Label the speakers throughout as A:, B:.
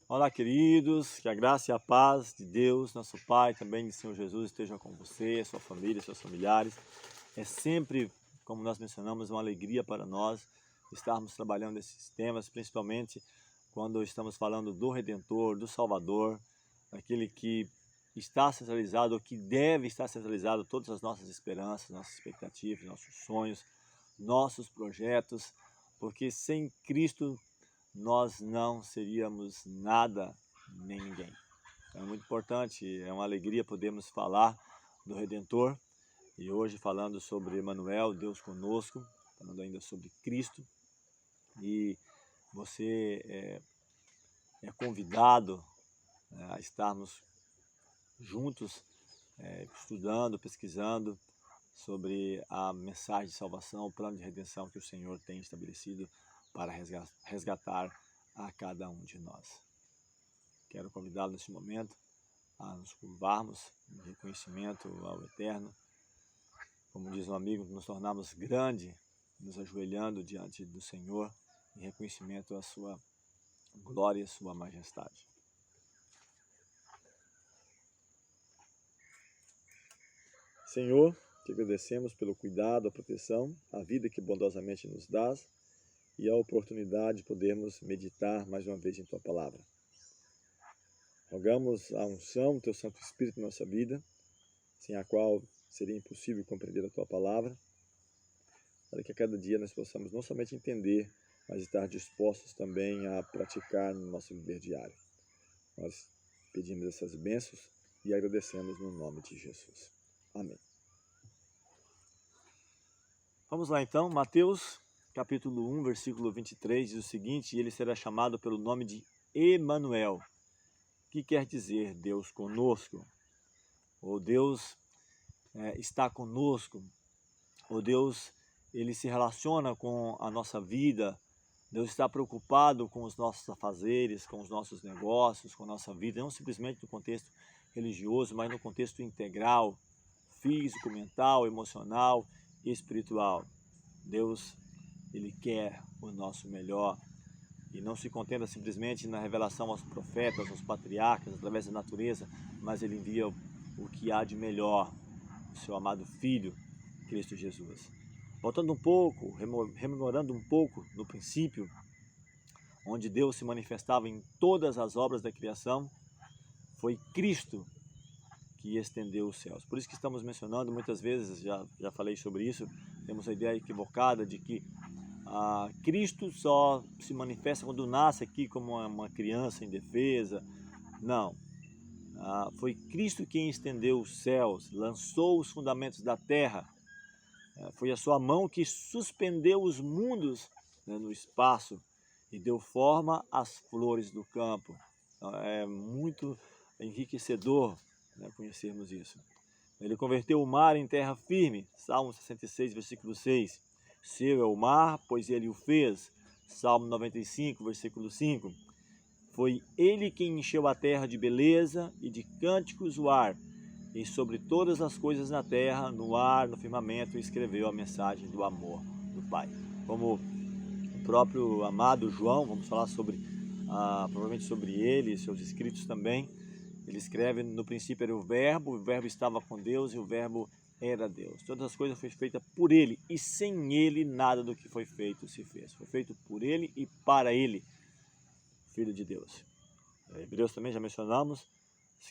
A: Olá, queridos, que a graça e a paz de Deus, nosso Pai, também de Senhor Jesus, esteja com você, sua família, seus familiares. É sempre, como nós mencionamos, uma alegria para nós estarmos trabalhando esses temas, principalmente quando estamos falando do Redentor, do Salvador, aquele que está centralizado, ou que deve estar centralizado, todas as nossas esperanças, nossas expectativas, nossos sonhos, nossos projetos, porque sem Cristo nós não seríamos nada nem ninguém. É muito importante, é uma alegria podermos falar do Redentor e hoje falando sobre Emmanuel, Deus conosco, falando ainda sobre Cristo, e você é convidado a estarmos juntos estudando, pesquisando sobre a mensagem de salvação, o plano de redenção que o Senhor tem estabelecido para resgatar a cada um de nós. Quero convidá-lo neste momento a nos curvarmos em reconhecimento ao Eterno. Como diz um amigo, nos tornarmos grande, nos ajoelhando diante do Senhor em reconhecimento à sua glória e à sua majestade. Senhor, te agradecemos pelo cuidado, a proteção, a vida que bondosamente nos dás e a oportunidade de podermos meditar mais uma vez em Tua Palavra. Rogamos a unção do Teu Santo Espírito na nossa vida, sem a qual seria impossível compreender a Tua Palavra, para que a cada dia nós possamos não somente entender, mas estar dispostos também a praticar no nosso viver diário. Nós pedimos essas bênçãos e agradecemos no nome de Jesus. Amém. Vamos lá então, Mateus capítulo 1, versículo 23, diz o seguinte: ele será chamado pelo nome de Emanuel, que quer dizer Deus conosco, ou Deus está conosco, ou Deus ele se relaciona com a nossa vida. Deus está preocupado com os nossos afazeres, com os nossos negócios, com a nossa vida, não simplesmente no contexto religioso, mas no contexto integral, físico, mental, emocional e espiritual. Deus, ele quer o nosso melhor e não se contenta simplesmente na revelação aos profetas, aos patriarcas, através da natureza, mas ele envia o que há de melhor, o seu amado Filho, Cristo Jesus. Voltando um pouco, rememorando um pouco no princípio, onde Deus se manifestava em todas as obras da criação, foi Cristo que estendeu os céus. Por isso que estamos mencionando muitas vezes, já falei sobre isso, temos a ideia equivocada de que Cristo só se manifesta quando nasce aqui como uma criança indefesa. Não. Foi Cristo quem estendeu os céus, lançou os fundamentos da terra. Foi a sua mão que suspendeu os mundos no espaço e deu forma às flores do campo. Então, é muito enriquecedor conhecermos isso. Ele converteu o mar em terra firme, Salmo 66, versículo 6. Seu é o mar, pois ele o fez, Salmo 95, versículo 5. Foi ele quem encheu a terra de beleza e de cânticos o ar, e sobre todas as coisas na terra, no ar, no firmamento, escreveu a mensagem do amor do Pai. Como o próprio amado João, vamos falar sobre, provavelmente sobre ele e seus escritos também. Ele escreve: no princípio era o verbo estava com Deus e o verbo era Deus. Todas as coisas foram feitas por ele e sem ele nada do que foi feito se fez. Foi feito por ele e para ele, Filho de Deus. Hebreus também já mencionamos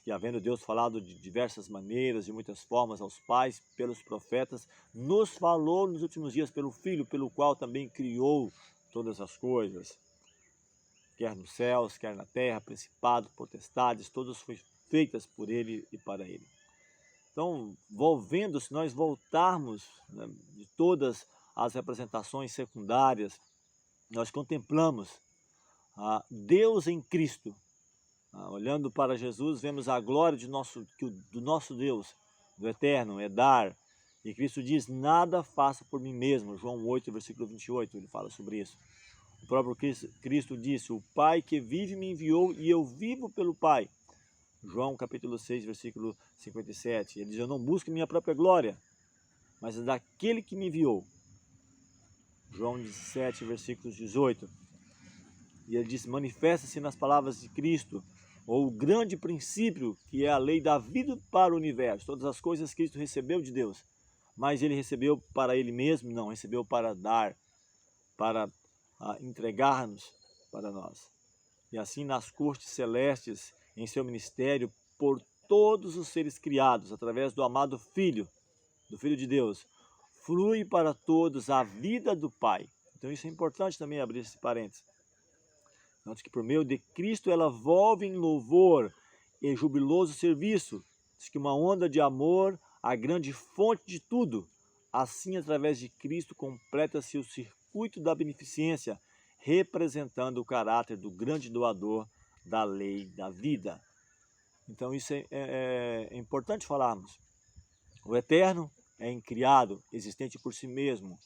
A: que, havendo Deus falado de diversas maneiras, de muitas formas aos pais, pelos profetas, nos falou nos últimos dias pelo Filho, pelo qual também criou todas as coisas, quer nos céus, quer na terra, principados, potestades, todas foram feitas por ele e para ele. Então, se nós voltarmos de todas as representações secundárias, nós contemplamos Deus em Cristo. Olhando para Jesus, vemos a glória do nosso Deus, do Eterno, é dar. E Cristo diz: nada faço por mim mesmo. João 8, versículo 28, ele fala sobre isso. O próprio Cristo disse: o Pai que vive me enviou e eu vivo pelo Pai. João capítulo 6, versículo 57. Ele diz: eu não busco minha própria glória, mas a daquele que me enviou. João 17, versículos 18. E ele diz, manifesta-se nas palavras de Cristo, ou o grande princípio, que é a lei da vida para o universo. Todas as coisas Cristo recebeu de Deus, mas ele recebeu para ele mesmo? Não, recebeu para dar, para entregar-nos para nós. E assim nas cortes celestes, em seu ministério, por todos os seres criados, através do amado Filho, do Filho de Deus, flui para todos a vida do Pai. Então isso é importante também abrir esse parênteses. Note que por meio de Cristo ela volve em louvor e jubiloso serviço. Diz que uma onda de amor, a grande fonte de tudo. Assim, através de Cristo, completa-se o circuito da beneficência, representando o caráter do grande doador da lei da vida. Então isso é importante falarmos. O Eterno é incriado, existente por si mesmo.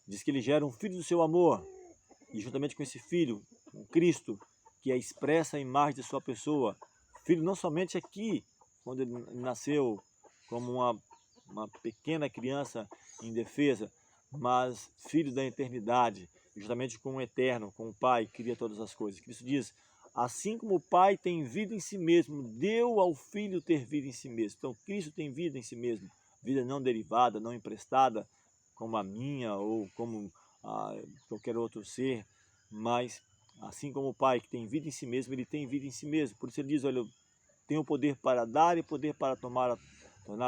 A: Diz que ele gera um filho do seu amor. E juntamente com esse filho, o Cristo, que é expressa a imagem de sua pessoa. Filho não somente aqui, quando ele nasceu como uma pequena criança indefesa, mas filho da eternidade, justamente com o Eterno, com o Pai, que cria todas as coisas. Cristo diz, assim como o Pai tem vida em si mesmo, deu ao Filho ter vida em si mesmo. Então Cristo tem vida em si mesmo, vida não derivada, não emprestada, como a minha ou como qualquer outro ser, mas assim como o Pai que tem vida em si mesmo, ele tem vida em si mesmo. Por isso ele diz, olha, eu tenho poder para dar e poder para tornar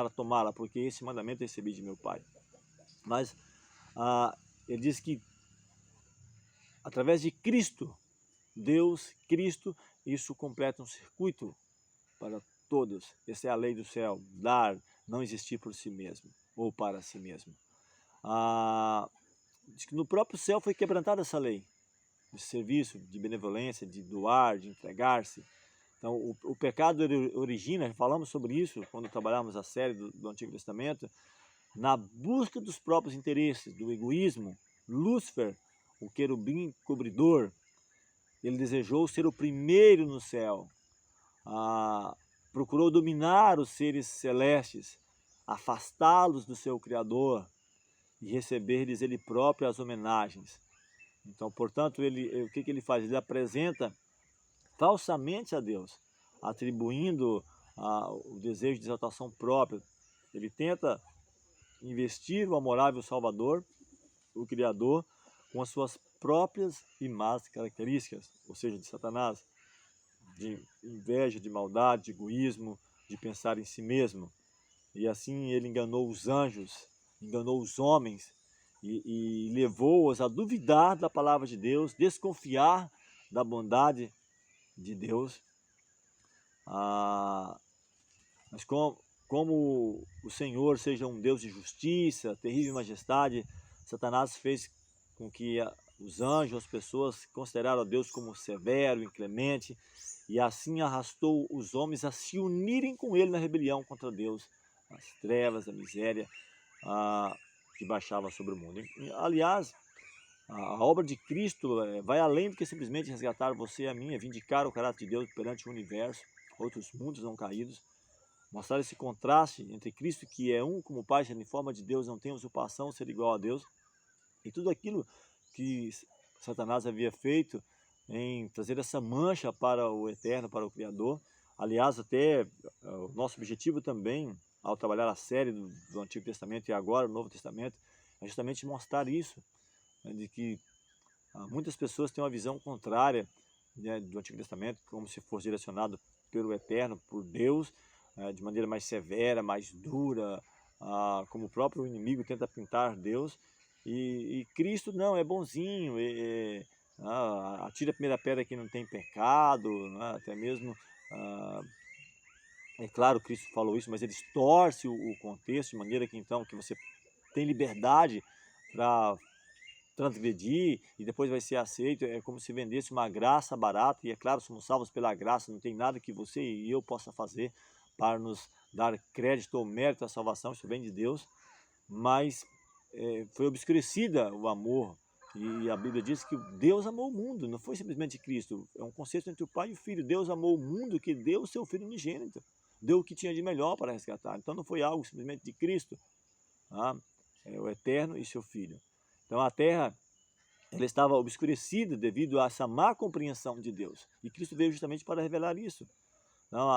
A: a tomá-la, porque esse mandamento eu recebi de meu Pai. Mas ele diz que através de Cristo, Deus, Cristo, isso completa um circuito para todos. Essa é a lei do céu, dar, não existir por si mesmo ou para si mesmo. Diz que no próprio céu foi quebrantada essa lei de serviço, de benevolência, de doar, de entregar-se. Então, o pecado origina, falamos sobre isso quando trabalhamos a série do Antigo Testamento, na busca dos próprios interesses, do egoísmo. Lúcifer, o querubim cobridor, ele desejou ser o primeiro no céu, procurou dominar os seres celestes, afastá-los do seu Criador e receber-lhes ele próprio as homenagens. Então, portanto, o que ele faz? Ele apresenta falsamente a Deus, atribuindo o desejo de exaltação própria. Ele tenta investir o amorável Salvador, o Criador, com as suas próprias e más características, ou seja, de Satanás, de inveja, de maldade, de egoísmo, de pensar em si mesmo. E assim ele enganou os anjos, enganou os homens e levou-os a duvidar da palavra de Deus, desconfiar da bondade de Deus. Mas como o Senhor seja um Deus de justiça, terrível majestade, Satanás fez com que os anjos, as pessoas, consideraram a Deus como severo, inclemente, e assim arrastou os homens a se unirem com ele na rebelião contra Deus, as trevas, a miséria que baixava sobre o mundo. Aliás, a obra de Cristo vai além do que simplesmente resgatar você e a mim, vindicar o caráter de Deus perante o universo, outros mundos não caídos, mostrar esse contraste entre Cristo, que é um como Pai, sendo em forma de Deus, não tem usurpação, ser igual a Deus, e tudo aquilo que Satanás havia feito em trazer essa mancha para o Eterno, para o Criador. Aliás, até o nosso objetivo também, ao trabalhar a série do Antigo Testamento e agora o Novo Testamento, é justamente mostrar isso, né, de que muitas pessoas têm uma visão contrária, né, do Antigo Testamento, como se fosse direcionado pelo Eterno, por Deus, de maneira mais severa, mais dura, como o próprio inimigo tenta pintar Deus. E Cristo não, é bonzinho, atira a primeira pedra que não tem pecado, até mesmo, é claro, Cristo falou isso, mas ele distorce o contexto de maneira que então que você tem liberdade para transgredir e depois vai ser aceito. É como se vendesse uma graça barata, e é claro, somos salvos pela graça, não tem nada que você e eu possa fazer para nos dar crédito ou mérito à salvação, isso vem de Deus, mas foi obscurecida o amor, e a Bíblia diz que Deus amou o mundo, não foi simplesmente Cristo, é um conceito entre o Pai e o Filho. Deus amou o mundo que deu o seu Filho unigênito, deu o que tinha de melhor para resgatar. Então não foi algo simplesmente de Cristo, o Eterno e seu Filho. Então a terra ela estava obscurecida devido a essa má compreensão de Deus. E Cristo veio justamente para revelar isso. Então,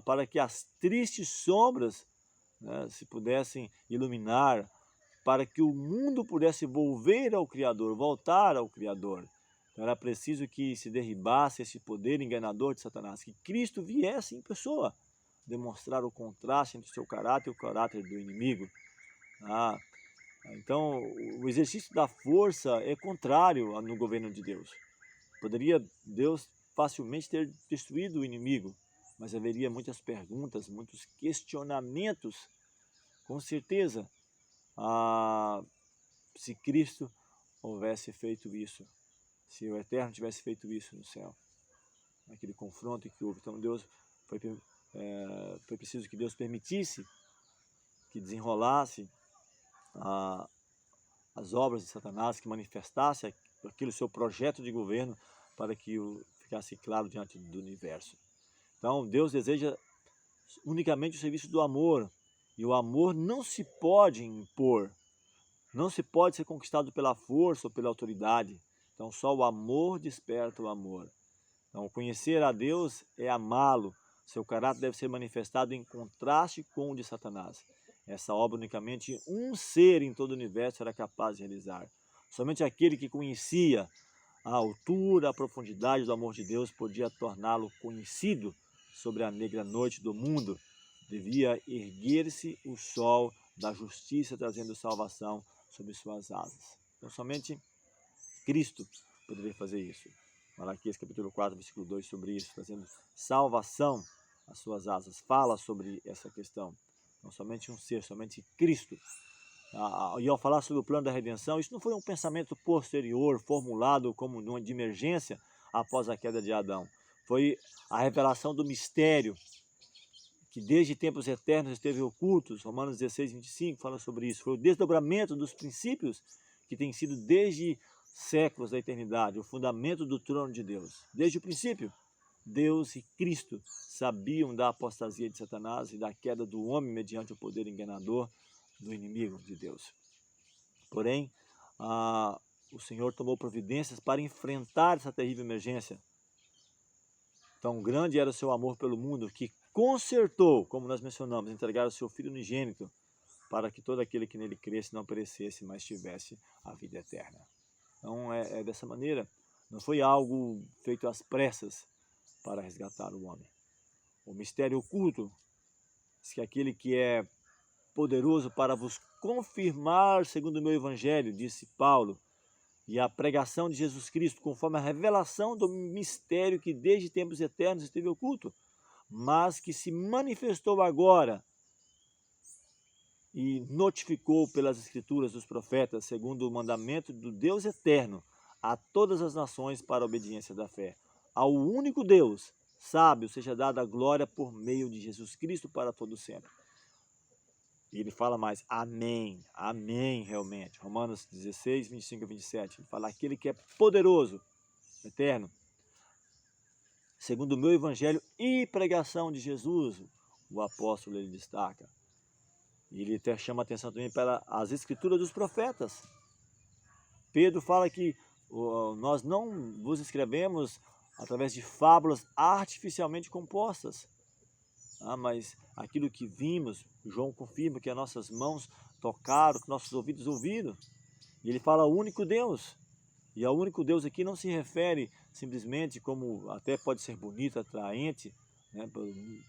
A: para que as tristes sombras, né, se pudessem iluminar, para que o mundo pudesse volver ao Criador, voltar ao Criador. Então, era preciso que se derribasse esse poder enganador de Satanás, que Cristo viesse em pessoa, demonstrar o contraste entre o seu caráter e o caráter do inimigo. Então, o exercício da força é contrário no governo de Deus. Poderia Deus facilmente ter destruído o inimigo, mas haveria muitas perguntas, muitos questionamentos, com certeza, se Cristo houvesse feito isso, se o Eterno tivesse feito isso no céu, aquele confronto que houve. Então Deus foi preciso que Deus permitisse que desenrolasse as obras de Satanás, que manifestasse aquele seu projeto de governo, para que ficasse claro diante do universo. Então Deus deseja unicamente o serviço do amor, e o amor não se pode impor, não se pode ser conquistado pela força ou pela autoridade. Então só o amor desperta o amor. Então conhecer a Deus é amá-lo. Seu caráter deve ser manifestado em contraste com o de Satanás. Essa obra unicamente um ser em todo o universo era capaz de realizar. Somente aquele que conhecia a altura, a profundidade do amor de Deus podia torná-lo conhecido sobre a negra noite do mundo. Devia erguer-se o sol da justiça, trazendo salvação sobre suas asas. Então somente Cristo poderia fazer isso. Malaquias capítulo 4, versículo 2, sobre isso, trazendo salvação às suas asas. Fala sobre essa questão. Não somente um ser, somente Cristo. E ao falar sobre o plano da redenção, isso não foi um pensamento posterior, formulado como de emergência após a queda de Adão. Foi a revelação do mistério que desde tempos eternos esteve ocultos. Romanos 16, 25 fala sobre isso. Foi o desdobramento dos princípios que tem sido desde séculos da eternidade, o fundamento do trono de Deus. Desde o princípio, Deus e Cristo sabiam da apostasia de Satanás e da queda do homem mediante o poder enganador do inimigo de Deus. Porém, o Senhor tomou providências para enfrentar essa terrível emergência. Tão grande era o seu amor pelo mundo que consertou, como nós mencionamos, entregar o seu Filho unigênito, para que todo aquele que nele cresce não perecesse, mas tivesse a vida eterna. Então é dessa maneira, não foi algo feito às pressas para resgatar o homem. O mistério oculto diz que aquele que é poderoso para vos confirmar segundo o meu evangelho, disse Paulo, e a pregação de Jesus Cristo, conforme a revelação do mistério que desde tempos eternos esteve oculto, mas que se manifestou agora e notificou pelas escrituras dos profetas, segundo o mandamento do Deus eterno, a todas as nações para a obediência da fé. Ao único Deus, sábio, seja dada a glória por meio de Jesus Cristo para todo sempre. E ele fala mais, amém, amém realmente. Romanos 16, 25 a 27. Ele fala, aquele que é poderoso, eterno, segundo o meu evangelho e pregação de Jesus, o apóstolo ele destaca. E ele até chama a atenção também para as escrituras dos profetas. Pedro fala que nós não vos escrevemos através de fábulas artificialmente compostas, mas aquilo que vimos, João confirma que as nossas mãos tocaram, que nossos ouvidos ouviram. E ele fala o único Deus. E ao único Deus aqui não se refere simplesmente como até pode ser bonito, atraente, né,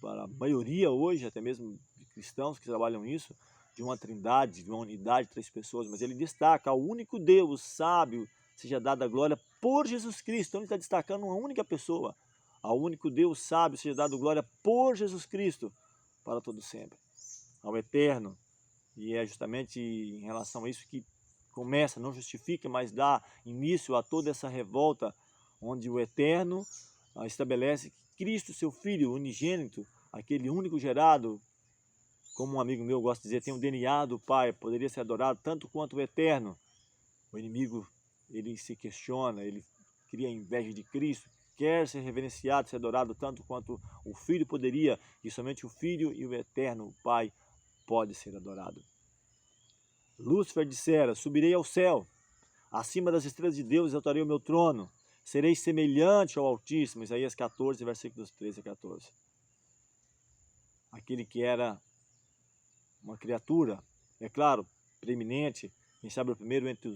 A: para a maioria hoje, até mesmo de cristãos que trabalham isso, de uma trindade, de uma unidade de 3 pessoas, mas ele destaca ao único Deus, sábio, seja dada a glória por Jesus Cristo. Então ele está destacando uma única pessoa. Ao único Deus sábio seja dado glória por Jesus Cristo para todo sempre. Ao eterno. E é justamente em relação a isso que começa, não justifica, mas dá início a toda essa revolta, onde o eterno estabelece que Cristo, seu Filho unigênito, aquele único gerado, como um amigo meu gosta de dizer, tem o DNA do Pai, poderia ser adorado tanto quanto o eterno. O inimigo, ele se questiona, ele cria inveja de Cristo, quer ser reverenciado, ser adorado tanto quanto o Filho poderia, e somente o Filho e o Eterno, o Pai, pode ser adorado. Lúcifer dissera, subirei ao céu, Acima das estrelas de Deus exaltarei o meu trono. Serei semelhante ao Altíssimo. Isaías 14, versículos 13 a 14. Aquele que era uma criatura, é claro, preeminente, quem sabe o primeiro entre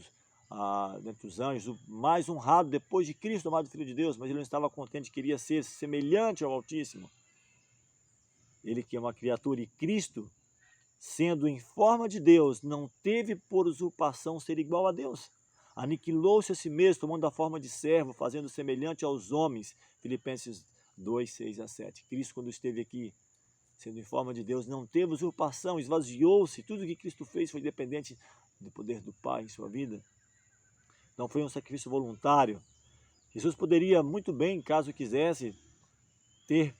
A: os anjos, o mais honrado depois de Cristo, amado Filho de Deus, mas ele não estava contente, queria ser semelhante ao Altíssimo. Ele que é uma criatura, e Cristo, sendo em forma de Deus, não teve por usurpação ser igual a Deus. Aniquilou-se a si mesmo, tomando a forma de servo, fazendo semelhante aos homens. Filipenses 2, 6 a 7. Cristo, quando esteve aqui, sendo em forma de Deus, não teve usurpação, esvaziou-se. Tudo que Cristo fez foi dependente do poder do Pai em sua vida. Não foi um sacrifício voluntário. Jesus poderia muito bem, caso quisesse, ter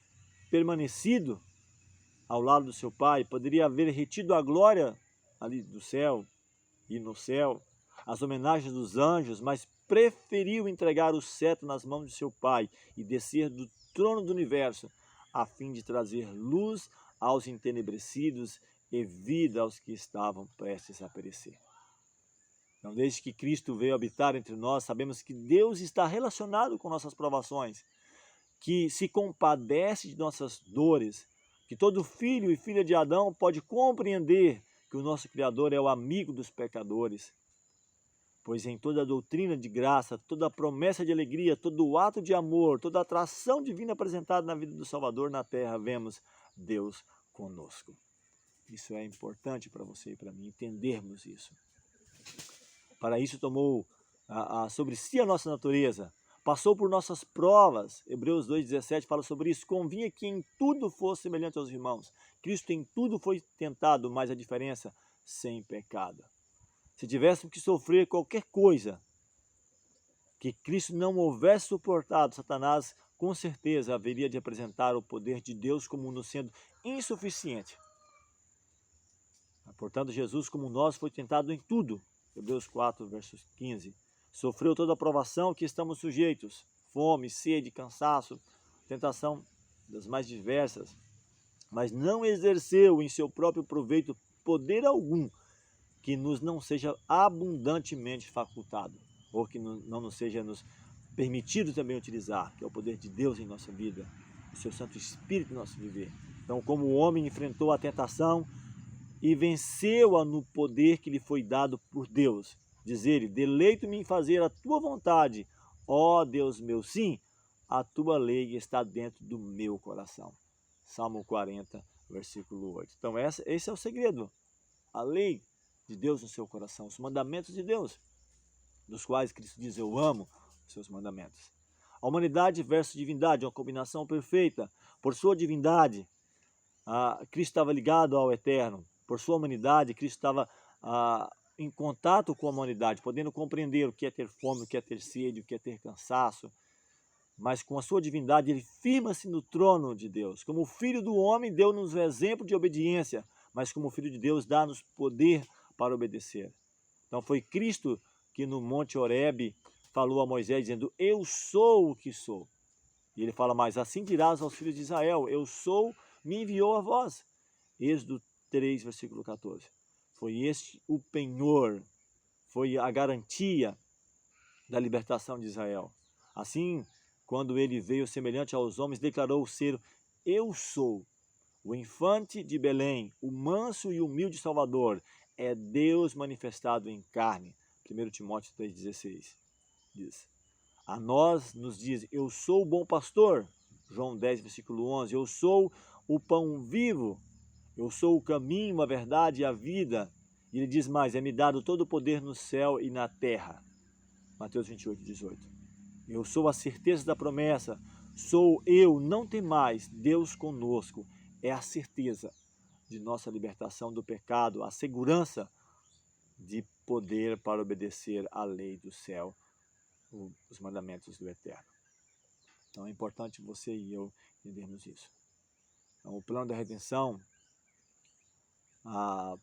A: permanecido ao lado do seu Pai, poderia haver retido a glória ali do céu e no céu, as homenagens dos anjos, mas preferiu entregar o cetro nas mãos de seu Pai e descer do trono do universo, a fim de trazer luz aos entenebrecidos e vida aos que estavam prestes a perecer. Então, desde que Cristo veio habitar entre nós, sabemos que Deus está relacionado com nossas provações, que se compadece de nossas dores, que todo filho e filha de Adão pode compreender que o nosso Criador é o amigo dos pecadores. Pois em toda a doutrina de graça, toda a promessa de alegria, todo o ato de amor, toda a atração divina apresentada na vida do Salvador na terra, vemos Deus conosco. Isso é importante para você e para mim, entendermos isso. Para isso tomou sobre si a nossa natureza, passou por nossas provas. Hebreus 2,17 fala sobre isso. Convinha que em tudo fosse semelhante aos irmãos. Cristo em tudo foi tentado, mas a diferença, sem pecado. Se tivéssemos que sofrer qualquer coisa que Cristo não houvesse suportado, Satanás com certeza haveria de apresentar o poder de Deus como nos sendo insuficiente. Portanto, Jesus, como nós, foi tentado em tudo. Hebreus 4, versos 15. Sofreu toda a provação que estamos sujeitos, fome, sede, cansaço, tentação das mais diversas, mas não exerceu em seu próprio proveito poder algum que nos não seja abundantemente facultado, ou que não nos seja nos permitido também utilizar, que é o poder de Deus em nossa vida, o seu Santo Espírito em nosso viver. Então, como o homem enfrentou a tentação e venceu-a no poder que lhe foi dado por Deus, diz ele: deleito-me em fazer a tua vontade, ó Deus meu, sim, a tua lei está dentro do meu coração. Salmo 40, versículo 8. Então esse é o segredo, a lei de Deus no seu coração, os mandamentos de Deus, dos quais Cristo diz: eu amo os seus mandamentos. A humanidade versus divindade, uma combinação perfeita. Por sua divindade, Cristo estava ligado ao eterno. Por sua humanidade, Cristo estava em contato com a humanidade, podendo compreender o que é ter fome, o que é ter sede, o que é ter cansaço. Mas com a sua divindade, ele firma-se no trono de Deus. Como filho do homem, deu-nos o exemplo de obediência, mas como filho de Deus, dá-nos poder para obedecer. Então foi Cristo que no Monte Horebe falou a Moisés, dizendo: eu sou o que sou. E ele fala mais: assim dirás aos filhos de Israel: eu sou, me enviou a vós. Êxodo 3, versículo 14. Foi este o penhor, foi a garantia da libertação de Israel. Assim, quando ele veio semelhante aos homens, declarou ser: eu sou o infante de Belém, o manso e humilde Salvador, é Deus manifestado em carne. 1 Timóteo 3,16 diz. A nós nos diz: eu sou o bom pastor. João 10, versículo 11. Eu sou o pão vivo. Eu sou o caminho, a verdade e a vida. E ele diz mais: é-me dado todo o poder no céu e na terra. Mateus 28, 18. Eu sou a certeza da promessa. Sou eu, não tem mais, Deus conosco. É a certeza de nossa libertação do pecado, a segurança de poder para obedecer à lei do céu, os mandamentos do Eterno. Então é importante você e eu entendermos isso. Então, o plano da redenção,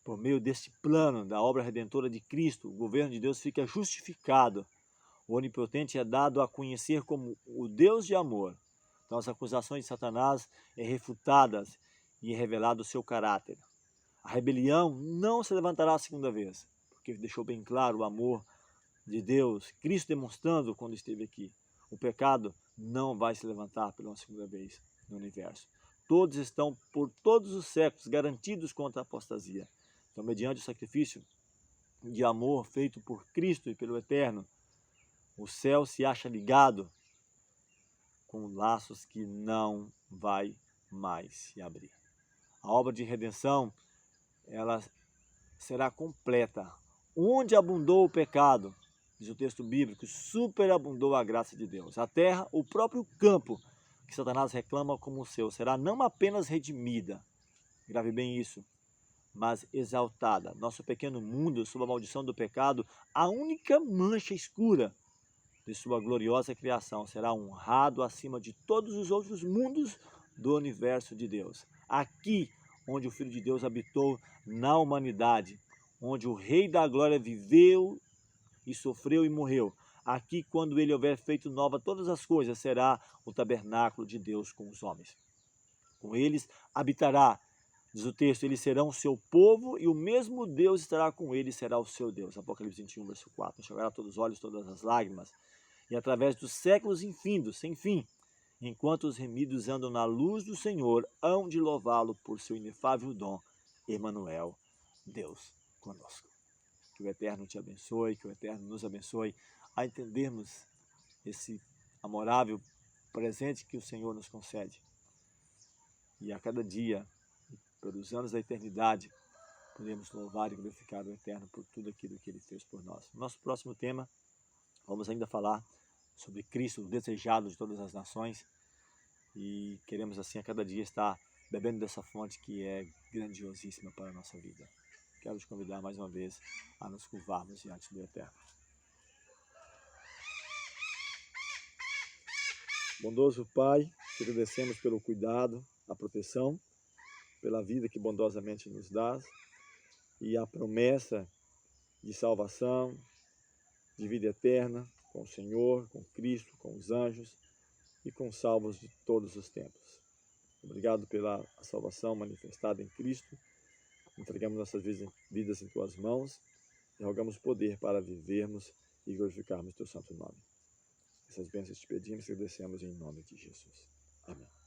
A: por meio deste plano da obra redentora de Cristo, o governo de Deus fica justificado. O Onipotente é dado a conhecer como o Deus de amor. Então as acusações de Satanás é refutadas e é revelado o seu caráter. A rebelião não se levantará a segunda vez, porque deixou bem claro o amor de Deus, Cristo demonstrando quando esteve aqui, o pecado não vai se levantar pela segunda vez no universo. Todos estão, por todos os séculos, garantidos contra a apostasia. Então, mediante o sacrifício de amor feito por Cristo e pelo Eterno, o céu se acha ligado com laços que não vai mais se abrir. A obra de redenção, ela será completa. Onde abundou o pecado, diz o texto bíblico, superabundou a graça de Deus. A terra, o próprio campo que Satanás reclama como seu, será não apenas redimida, grave bem isso, mas exaltada. Nosso pequeno mundo, sob a maldição do pecado, a única mancha escura de sua gloriosa criação, será honrado acima de todos os outros mundos do universo de Deus. Aqui, onde o Filho de Deus habitou na humanidade, onde o Rei da Glória viveu e sofreu e morreu. Aqui, quando ele houver feito nova todas as coisas, será o tabernáculo de Deus com os homens. Com eles habitará, diz o texto, eles serão o seu povo e o mesmo Deus estará com eles, será o seu Deus. Apocalipse 21, verso 4. Enxugará todos os olhos, todas as lágrimas. E através dos séculos infindos, sem fim, enquanto os remidos andam na luz do Senhor, hão de louvá-lo por seu inefável dom, Emanuel, Deus conosco. Que o Eterno te abençoe, que o Eterno nos abençoe a entendermos esse amorável presente que o Senhor nos concede. E a cada dia, pelos anos da eternidade, podemos louvar e glorificar o Eterno por tudo aquilo que Ele fez por nós. No nosso próximo tema, vamos ainda falar sobre Cristo, o desejado de todas as nações, e queremos assim a cada dia estar bebendo dessa fonte que é grandiosíssima para a nossa vida. Quero te convidar mais uma vez a nos curvarmos diante do Eterno. Bondoso Pai, te agradecemos pelo cuidado, a proteção, pela vida que bondosamente nos dás e a promessa de salvação, de vida eterna com o Senhor, com Cristo, com os anjos e com os salvos de todos os tempos. Obrigado pela salvação manifestada em Cristo. Entregamos nossas vidas em Tuas mãos e rogamos poder para vivermos e glorificarmos Teu santo nome. Essas bênçãos te pedimos e agradecemos em nome de Jesus. Amém.